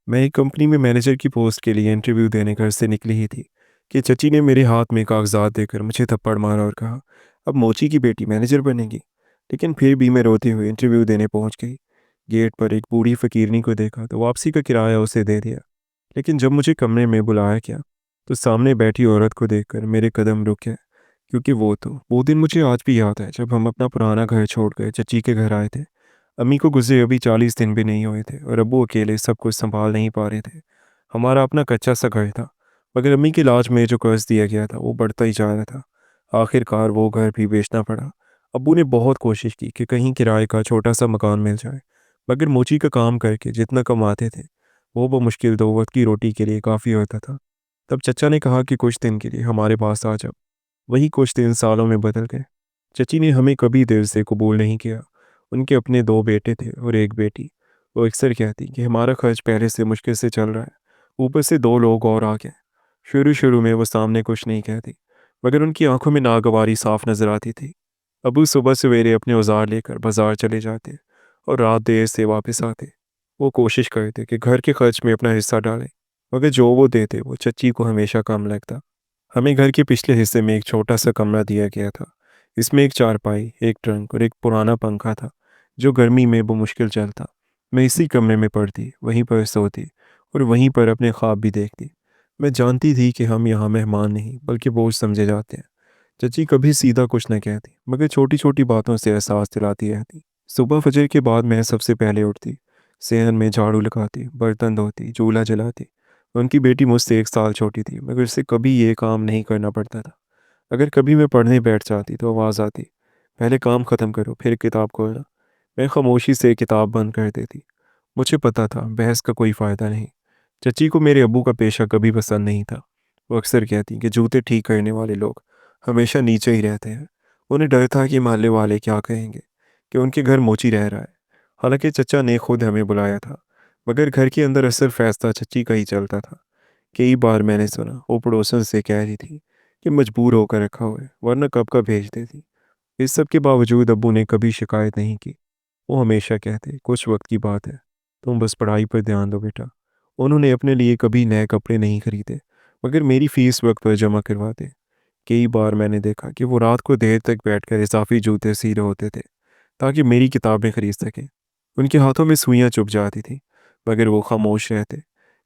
मैं एक कंपनी में मैनेजर की पोस्ट के लिए इंटरव्यू देने घर से निकली ही थी कि चची ने मेरे हाथ में कागजात देकर मुझे थप्पड़ मारा और कहा, अब मोची की बेटी मैनेजर बनेगी। लेकिन फिर भी मैं रोते हुए इंटरव्यू देने पहुंच गई। गेट पर एक बूढ़ी फकीरनी को देखा तो वापसी का किराया उसे दे दिया। लेकिन जब मुझे कमरे में बुलाया गया तो सामने बैठी औरत को देखकर मेरे कदम रुक गए, क्योंकि वो दिन मुझे आज भी याद है जब हम अपना पुराना घर छोड़ कर चची के घर आए थे। अम्मी को गुजरे अभी 40 दिन भी नहीं हुए थे और अब्बू अकेले सब कुछ संभाल नहीं पा रहे थे। हमारा अपना कच्चा सा घर था, मगर अम्मी के इलाज में जो कर्ज दिया गया था वो बढ़ता ही जा रहा था। आखिरकार वो घर भी बेचना पड़ा। अब्बू ने बहुत कोशिश की कि कहीं किराए का छोटा सा मकान मिल जाए, मगर मोची का काम करके जितना कमाते थे वो मुश्किल 2 वक्त की रोटी के लिए काफ़ी होता था। तब चचा ने कहा कि कुछ दिन के लिए हमारे पास आ जाओ। वही कुछ दिन सालों में बदल गए। चची ने हमें कभी दिल से कबूल नहीं किया। उनके अपने 2 बेटे थे और एक बेटी। वो अक्सर कहती कि हमारा खर्च पहले से मुश्किल से चल रहा है, ऊपर से 2 लोग और आ गए। शुरू शुरू में वो सामने कुछ नहीं कहती, मगर उनकी आंखों में नागवारी साफ नजर आती थी। अबू सुबह सवेरे अपने औजार लेकर बाजार चले जाते और रात देर से वापस आते। वो कोशिश करते कि घर के खर्च में अपना हिस्सा डालें, मगर जो वो देते वो चच्ची को हमेशा कम लगता। हमें घर के पिछले हिस्से में एक छोटा सा कमरा दिया गया था। इसमें एक चारपाई, एक ट्रंक और एक पुराना पंखा था, जो गर्मी में मुश्किल चलता। मैं इसी कमरे में पढ़ती, वहीं पर सोती और वहीं पर अपने ख्वाब भी देखती। मैं जानती थी कि हम यहाँ मेहमान नहीं बल्कि बोझ समझे जाते हैं। चची कभी सीधा कुछ न कहती, मगर छोटी छोटी बातों से एहसास दिलाती रहती। सुबह फजर के बाद मैं सबसे पहले उठती, सेहन में झाड़ू लगाती, बर्तन धोती, चूल्हा जलाती। उनकी बेटी मुझसे 1 साल छोटी थी, मगर उसे कभी ये काम नहीं करना पड़ता था। अगर कभी मैं पढ़ने बैठ जाती तो आवाज़ आती, पहले काम ख़त्म करो फिर किताब खोलना। मैं खामोशी से किताब बंद कर देती। मुझे पता था बहस का कोई फ़ायदा नहीं। चची को मेरे अब्बू का पेशा कभी पसंद नहीं था। वो अक्सर कहती कि जूते ठीक करने वाले लोग हमेशा नीचे ही रहते हैं। उन्हें डर था कि मोहल्ले वाले क्या कहेंगे कि उनके घर मोची रह रहा है। हालांकि चचा ने खुद हमें बुलाया था, मगर घर के अंदर असल फैसला चची का ही चलता था। कई बार मैंने सुना वो पड़ोसन से कह रही थी कि मजबूर होकर रखा हुआ है, वरना कब का भेज देती। इस सब के बावजूद अब्बू ने कभी शिकायत नहीं की। वो हमेशा कहते कुछ वक्त की बात है, तुम बस पढ़ाई पर ध्यान दो बेटा। उन्होंने अपने लिए कभी नए कपड़े नहीं खरीदे, मगर मेरी फीस वक्त पर जमा करवाते। कई बार मैंने देखा कि वो रात को देर तक बैठकर इजाफी जूते सी रहे होते थे ताकि मेरी किताबें खरीद सकें। उनके हाथों में सुइयां चुभ जाती थी, मगर वो खामोश रहते।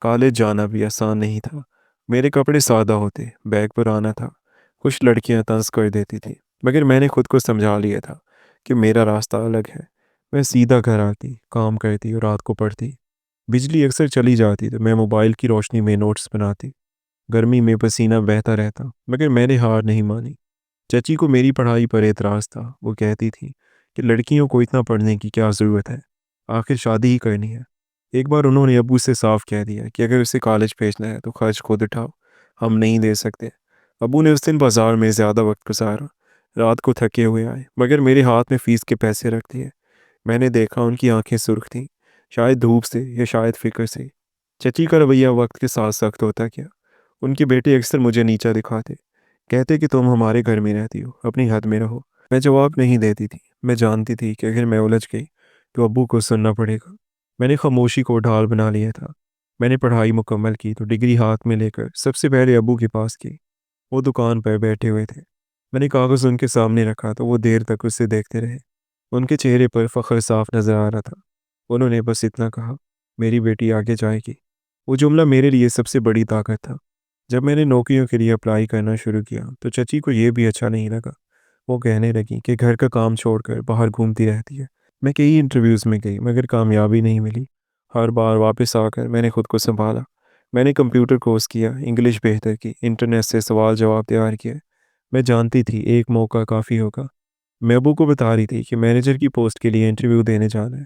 कॉलेज जाना भी आसान नहीं था। मेरे कपड़े सादा होते, बैग पर आना था। कुछ लड़कियां तंज कर देती थी, मगर मैंने खुद को समझा लिया था कि मेरा रास्ता अलग है। मैं सीधा घर आती, काम करती और रात को पढ़ती। बिजली अक्सर चली जाती तो मैं मोबाइल की रोशनी में नोट्स बनाती। गर्मी में पसीना बहता रहता, मगर मैंने हार नहीं मानी। चची को मेरी पढ़ाई पर एतराज़ था। वो कहती थी कि लड़कियों को इतना पढ़ने की क्या ज़रूरत है, आखिर शादी ही करनी है। एक बार उन्होंने अब्बू से साफ कह दिया कि अगर उसे कॉलेज भेजना है तो खर्च खुद उठाओ, हम नहीं दे सकते। अब्बू ने उस दिन बाजार में ज़्यादा वक्त गुजारा। रात को थके हुए आए, मगर मेरे हाथ में फ़ीस के पैसे रख दिए। मैंने देखा उनकी आंखें सुर्ख थीं, शायद धूप से या शायद फिक्र से। चची का रवैया वक्त के साथ सख्त होता गया। उनके बेटे अक्सर मुझे नीचा दिखाते, कहते कि तुम हमारे घर में रहती हो, अपनी हद में रहो। मैं जवाब नहीं देती थी। मैं जानती थी कि अगर मैं उलझ गई तो अब्बू को सुनना पड़ेगा। मैंने खामोशी को ढाल बना लिया था। मैंने पढ़ाई मुकम्मल की तो डिग्री हाथ में लेकर सबसे पहले अब्बू के पास गई। वो दुकान पर बैठे हुए थे। मैंने कागज़ उनके सामने रखा तो वो देर तक उसे देखते रहे। उनके चेहरे पर फ़ख्र साफ नज़र आ रहा था। उन्होंने बस इतना कहा, मेरी बेटी आगे जाएगी। वो जुमला मेरे लिए सबसे बड़ी ताकत था। जब मैंने नौकरियों के लिए अप्लाई करना शुरू किया तो चची को ये भी अच्छा नहीं लगा। वो कहने लगी कि घर का काम छोड़कर बाहर घूमती रहती है। मैं कई इंटरव्यूज़ में गई, मगर कामयाबी नहीं मिली। हर बार वापस आकर मैंने खुद को संभाला। मैंने कंप्यूटर कोर्स किया, इंग्लिश बेहतर की, इंटरनेट से सवाल जवाब तैयार किए। मैं जानती थी एक मौका काफ़ी होगा। मैं अबू को बता रही थी कि मैनेजर की पोस्ट के लिए इंटरव्यू देने जाना है।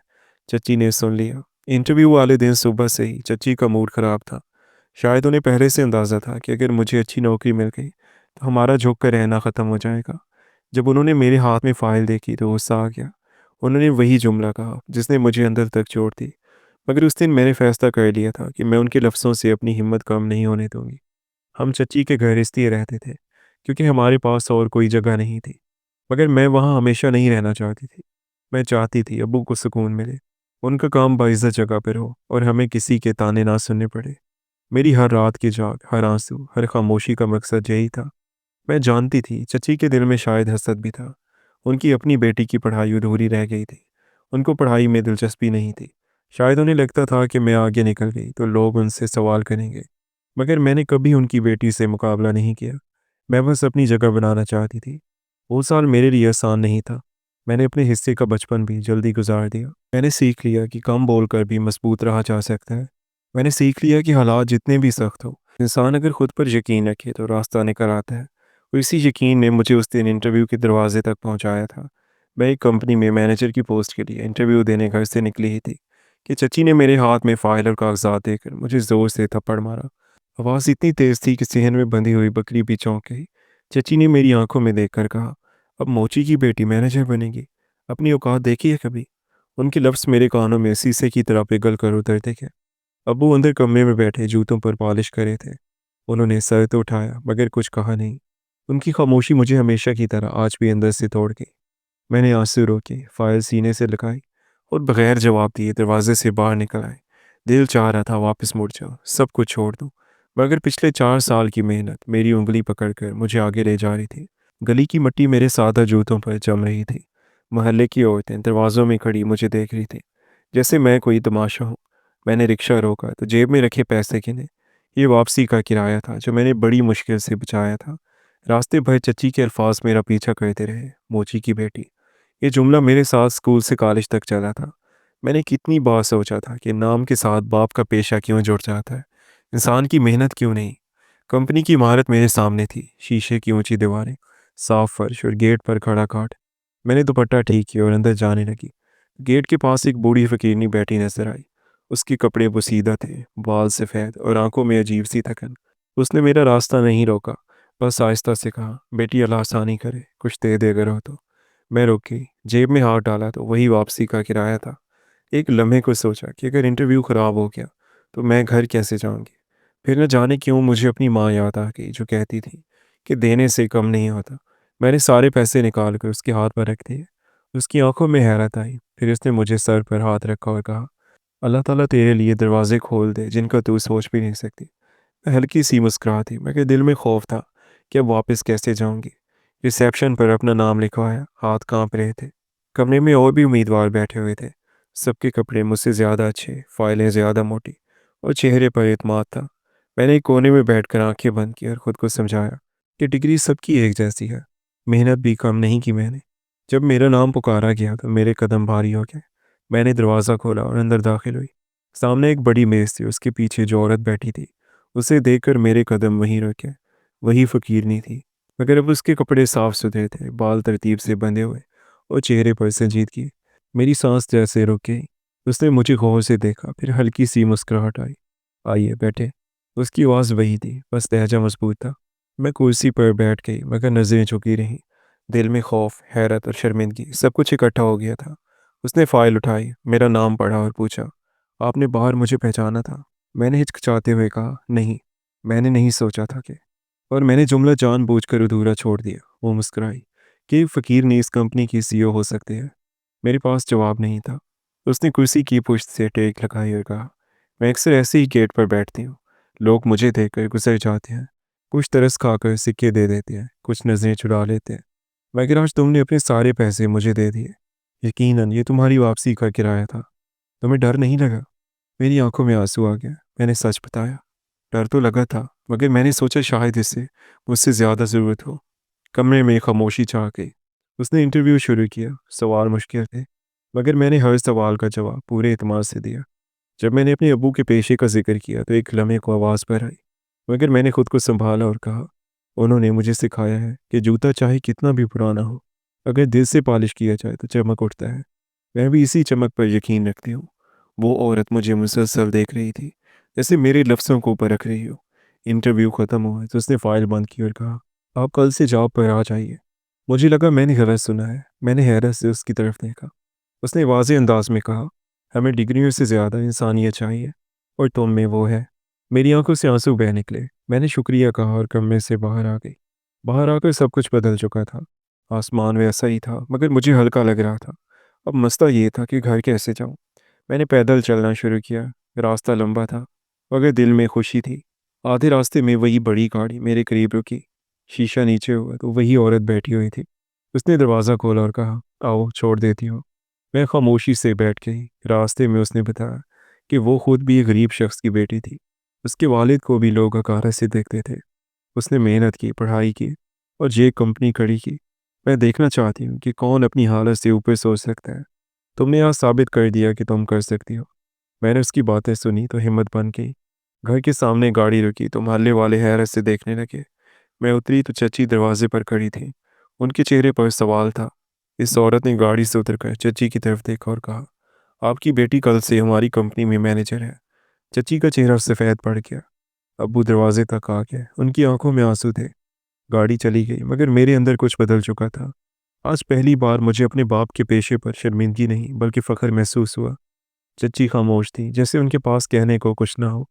चची ने सुन लिया। इंटरव्यू वाले दिन सुबह से ही चची का मूड ख़राब था। शायद उन्हें पहले से अंदाज़ा था कि अगर मुझे अच्छी नौकरी मिल गई तो हमारा झुक कर रहना ख़त्म हो जाएगा। जब उन्होंने मेरे हाथ में फ़ाइल देखी तो गुस्सा आ गया। उन्होंने वही जुमला कहा जिसने मुझे अंदर तक चोट दी। मगर उस दिन मैंने फ़ैसला कर लिया था कि मैं उनके लफ्ज़ों से अपनी हिम्मत कम नहीं होने दूंगी। हम चची के घर इसलिए रहते थे क्योंकि हमारे पास और कोई जगह नहीं थी, मगर मैं वहाँ हमेशा नहीं रहना चाहती थी। मैं चाहती थी अब्बू को सुकून मिले। उनका काम बाइज़्ज़त जगह पर हो और हमें किसी के ताने ना सुनने पड़े। मेरी हर रात की जाग, हर आँसू, हर खामोशी का मकसद यही था। मैं जानती थी चची के दिल में शायद हसद भी था। उनकी अपनी बेटी की पढ़ाई अधूरी रह गई थी। उनको पढ़ाई में दिलचस्पी नहीं थी। शायद उन्हें लगता था कि मैं आगे निकल गई तो लोग उनसे सवाल करेंगे। मगर मैंने कभी उनकी बेटी से मुकाबला नहीं किया। मैं बस अपनी जगह बनाना चाहती थी। वो साल मेरे लिए आसान नहीं था। मैंने अपने हिस्से का बचपन भी जल्दी गुजार दिया। मैंने सीख लिया कि कम बोलकर भी मजबूत रहा जा सकता है। मैंने सीख लिया कि हालात जितने भी सख्त हो, इंसान अगर खुद पर यकीन रखे तो रास्ता निकल आता है। और इसी यकीन ने मुझे उस दिन इंटरव्यू के दरवाजे तक पहुंचाया था। मैं एक कंपनी में मैनेजर की पोस्ट के लिए इंटरव्यू देने घर से निकली ही थी कि चची ने मेरे हाथ में फाइल और कागजात देकर मुझे ज़ोर से थप्पड़ मारा। आवाज़ इतनी तेज़ थी कि सेहन में बंधी हुई बकरी भी चौंक गई। चची ने मेरी आंखों में देखकर कहा, अब मोची की बेटी मैनेजर बनेगी, अपनी औकात देखी है कभी? उनके लफ्ज़ मेरे कानों में शीशे की तरह पिघल कर उतरते थे। अब्बू अंदर कमरे में बैठे जूतों पर पॉलिश कर रहे थे। उन्होंने सर तो उठाया मगर कुछ कहा नहीं। उनकी खामोशी मुझे हमेशा की तरह आज भी अंदर से तोड़ गई। मैंने आंसू रोके, फाइल सीने से लगाई और बगैर जवाब दिए दरवाजे से बाहर निकल आए। दिल चाह रहा था वापस मुड़ जाऊं, सब कुछ छोड़ दूं, मगर पिछले 4 साल की मेहनत मेरी उंगली पकड़कर मुझे आगे ले जा रही थी। गली की मिट्टी मेरे सादा जूतों पर जम रही थी। मोहल्ले की औरतें दरवाज़ों में खड़ी मुझे देख रही थी, जैसे मैं कोई तमाशा हूँ। मैंने रिक्शा रोका तो जेब में रखे पैसे गिने। ये वापसी का किराया था जो मैंने बड़ी मुश्किल से बचाया था। रास्ते भर चची के अल्फाज मेरा पीछा करते रहे, मोची की बेटी। ये जुमला मेरे साथ स्कूल से कॉलेज तक चला था। मैंने कितनी बार सोचा था कि नाम के साथ बाप का पेशा क्यों जुड़ जाता है, इंसान की मेहनत क्यों नहीं। कंपनी की इमारत मेरे सामने थी, शीशे की ऊंची दीवारें, साफ फर्श और गेट पर खड़ा काठ। मैंने दुपट्टा ठीक किया और अंदर जाने लगी। गेट के पास एक बूढ़ी फकीरनी बैठी नजर आई। उसके कपड़े बुसीदा थे, बाल सफ़ेद और आंखों में अजीब सी थकन। उसने मेरा रास्ता नहीं रोका, बस आहिस्ता से कहा, बेटी अल्लाह आसानी करे, कुछ दे दे अगर हो तो। मैं रुक गई, जेब में हाथ डाला तो वही वापसी का किराया था। एक लम्हे को सोचा कि अगर इंटरव्यू ख़राब हो गया तो मैं घर कैसे जाऊंगी। फिर न जाने क्यों मुझे अपनी माँ याद आ गई जो कहती थी कि देने से कम नहीं होता। मैंने सारे पैसे निकाल कर उसके हाथ पर रख दिए। उसकी आंखों में हैरत आई, फिर उसने मुझे सर पर हाथ रखा और कहा, अल्लाह ताला तेरे लिए दरवाजे खोल दे जिनका तू सोच भी नहीं सकती। मैं हल्की सी मुस्कुराती मगर दिल में खौफ था कि अब वापस कैसे जाऊंगी। रिसेप्शन पर अपना नाम लिखवाया, हाथ कांप रहे थे। कमरे में और भी उम्मीदवार बैठे हुए थे। सबके कपड़े मुझसे ज़्यादा अच्छे, फाइलें ज़्यादा मोटी और चेहरे पर एतमाद था। मैंने एक कोने में बैठकर आंखें बंद की और ख़ुद को समझाया कि डिग्री सबकी एक जैसी है, मेहनत भी कम नहीं की मैंने। जब मेरा नाम पुकारा गया तो मेरे कदम भारी हो गए। मैंने दरवाज़ा खोला और अंदर दाखिल हुई। सामने एक बड़ी मेज़ थी, उसके पीछे जो औरत बैठी थी उसे देखकर मेरे कदम वहीं रुके। वही फ़कीरनी थी, मगर अब उसके कपड़े साफ सुथरे थे, बाल तरतीब से बंधे हुए और चेहरे पर संजीदगी। मेरी सांस जैसे रुक गई। उसने मुझे गौर से देखा, फिर हल्की सी मुस्कुराहट आई। आइए बैठे। उसकी आवाज़ वही थी, बस लहजा मजबूत था। मैं कुर्सी पर बैठ गई मगर नज़रें झुकी रहीं। दिल में खौफ, हैरत और शर्मिंदगी सब कुछ इकट्ठा हो गया था। उसने फ़ाइल उठाई, मेरा नाम पढ़ा और पूछा, आपने बाहर मुझे पहचाना था? मैंने हिचकिचाते हुए कहा, नहीं, मैंने नहीं सोचा था कि। और मैंने जुमला जानबूझकर अधूरा छोड़ दिया। वो मुस्कुराई कि फ़कीर ने इस कंपनी की सीईओ हो सकते हैं। मेरे पास जवाब नहीं था। उसने कुर्सी की पुश्त से टेक लगाई और कहा, मैं अक्सर ऐसे ही गेट पर बैठती हूँ। लोग मुझे देखकर गुजर जाते हैं। कुछ तरस खाकर सिक्के दे देते हैं, कुछ नज़रें चुरा लेते हैं। मगर आज तुमने अपने सारे पैसे मुझे दे दिए। यकीनन ये तुम्हारी वापसी का किराया था। तुम्हें डर नहीं लगा? मेरी आंखों में आंसू आ गया। मैंने सच बताया। डर तो लगा था, मगर मैंने सोचा शायद इसे मुझसे ज़्यादा ज़रूरत हो। कमरे में खामोशी छा गई। उसने इंटरव्यू शुरू किया। सवाल मुश्किल थे, मगर मैंने हर सवाल का जवाब पूरे एतमाद से दिया। जब मैंने अपने अब्बू के पेशे का जिक्र किया तो एक लम्हे को आवाज़ पर आई, मगर मैंने खुद को संभाला और कहा, उन्होंने मुझे सिखाया है कि जूता चाहे कितना भी पुराना हो, अगर दिल से पॉलिश किया जाए तो चमक उठता है। मैं भी इसी चमक पर यकीन रखती हूँ। वो औरत मुझे मुसलसल देख रही थी, जैसे मेरे लफ्ज़ों को परख रही हो। इंटरव्यू ख़त्म हुआ तो उसने फ़ाइल बंद की और कहा, आप कल से जॉब पर आ जाइए। मुझे लगा मैंने गलत सुना है। मैंने हैरत से उसकी तरफ देखा। उसने वाज़ेह अंदाज में कहा, हमें डिग्रियों से ज़्यादा इंसानियत चाहिए, और तुम में वो है। मेरी आंखों से आंसू बह निकले। मैंने शुक्रिया कहा और कमरे से बाहर आ गई। बाहर आकर सब कुछ बदल चुका था। आसमान वैसा ही था, मगर मुझे हल्का लग रहा था। अब मसला ये था कि घर कैसे जाऊं। मैंने पैदल चलना शुरू किया। रास्ता लंबा था मगर दिल में खुशी थी। आधे रास्ते में वही बड़ी गाड़ी मेरे करीब रुकी। शीशा नीचे हुआ तो वही औरत बैठी हुई थी। उसने दरवाज़ा खोला और कहा, आओ छोड़ देती हूँ। मैं खामोशी से बैठ गई। रास्ते में उसने बताया कि वो खुद भी एक गरीब शख्स की बेटी थी। उसके वालिद को भी लोग हकारत से देखते थे। उसने मेहनत की, पढ़ाई की और ये कंपनी खड़ी की। मैं देखना चाहती हूँ कि कौन अपनी हालत से ऊपर सोच सकता है। तुमने आज साबित कर दिया कि तुम कर सकती हो। मैंने उसकी बातें सुनी तो हिम्मत बन गई। घर के सामने गाड़ी रुकी तो मोहल्ले वाले हैरत से देखने लगे। मैं उतरी तो चची दरवाजे पर खड़ी थी। उनके चेहरे पर सवाल था। इस औरत ने गाड़ी से उतरकर चची की तरफ देखा और कहा, आपकी बेटी कल से हमारी कंपनी में मैनेजर है। चची का चेहरा सफ़ेद पड़ गया। अब्बू दरवाजे तक आ गए। उनकी आंखों में आंसू थे। गाड़ी चली गई मगर मेरे अंदर कुछ बदल चुका था। आज पहली बार मुझे अपने बाप के पेशे पर शर्मिंदगी नहीं बल्कि फ़ख्र महसूस हुआ। चच्ची खामोश थी, जैसे उनके पास कहने को कुछ ना हो।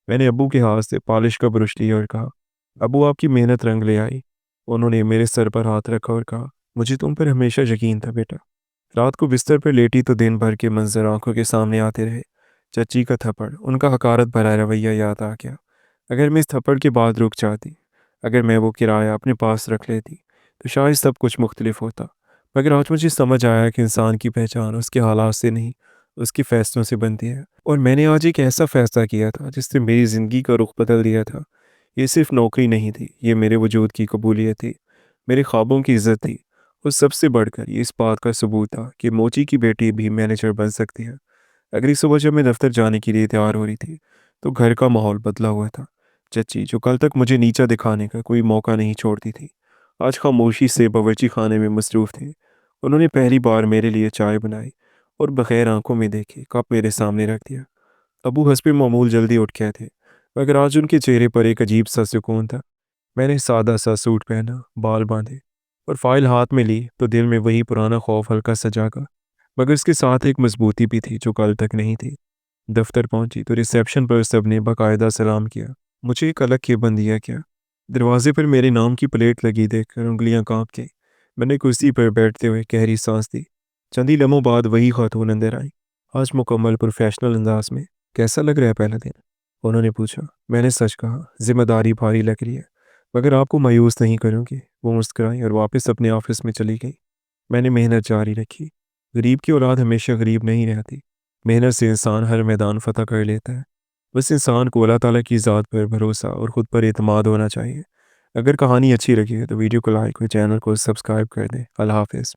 मैंने अब्बू के हाथ से पॉलिश का ब्रश लिया और कहा, अब्बू आपकी मेहनत रंग ले आई। उन्होंने मेरे सर पर हाथ रखा और कहा, मुझे तुम पर हमेशा यकीन था बेटा। रात को बिस्तर पर लेटी तो दिन भर के मंजर आंखों के सामने आते रहे। चच्ची का थप्पड़, उनका हकारत भरा रवैया याद आ गया। अगर मैं इस थप्पड़ के बाद रुक जाती, अगर मैं वो किराया अपने पास रख लेती, तो शायद सब कुछ मुख्तलिफ होता। मगर आज मुझे समझ आया कि इंसान की पहचान उसके हालात से नहीं, उसके फ़ैसलों से बनती है। और मैंने आज एक ऐसा फ़ैसला किया था जिससे मेरी ज़िंदगी का रुख बदल दिया था। ये सिर्फ़ नौकरी नहीं थी, ये मेरे वजूद की कबूलियत थी, मेरे ख्वाबों की इज़्ज़त थी। और सबसे बढ़कर ये इस बात का सबूत था कि मोची की बेटी भी मैनेजर बन सकती है। अगली सुबह जब मैं दफ्तर जाने के लिए तैयार हो रही थी, तो घर का माहौल बदला हुआ था। चच्ची, जो कल तक मुझे नीचा दिखाने का कोई मौका नहीं छोड़ती थी, आज खामोशी से बावर्ची खाने में मसरूफ़ थी। उन्होंने पहली बार मेरे लिए चाय बनाई और बग़ैर आंखों में देखे कप मेरे सामने रख दिया। अबू हस्बे मामूल जल्दी उठ गए थे, मगर आज उनके चेहरे पर एक अजीब सा सुकून था। मैंने सादा सा सूट पहना, बाल बांधे और फाइल हाथ में ली तो दिल में वही पुराना खौफ हल्का सा जागा, मगर इसके साथ एक मजबूती भी थी जो कल तक नहीं थी। दफ्तर पहुंची तो रिसेप्शन पर सबने बाकायदा सलाम किया। मुझे एक अलग केबिन दिया गया। दरवाजे पर मेरे नाम की प्लेट लगी देखकर उंगलियां कांप गई। मैंने कुर्सी पर बैठते हुए गहरी सांस दी। चंद ही लम्हों बाद वही खातून अंदर आई, आज मुकम्मल प्रोफेशनल अंदाज में। कैसा लग रहा है पहला दिन? उन्होंने पूछा। मैंने सच कहा, जिम्मेदारी भारी लग रही है, मगर आपको मायूस नहीं करूँगी। वो मुस्कुराई और वापस अपने ऑफिस में चली गई। मैंने मेहनत जारी रखी। गरीब की औलाद हमेशा गरीब नहीं रहती। मेहनत से इंसान हर मैदान फतह कर लेता है। बस इंसान को अल्लाह ताला की ज़ात पर भरोसा और ख़ुद पर एतमाद होना चाहिए। अगर कहानी अच्छी लगी है तो वीडियो को लाइक और चैनल को सब्सक्राइब कर दें। अल्लाह हाफ़िज़।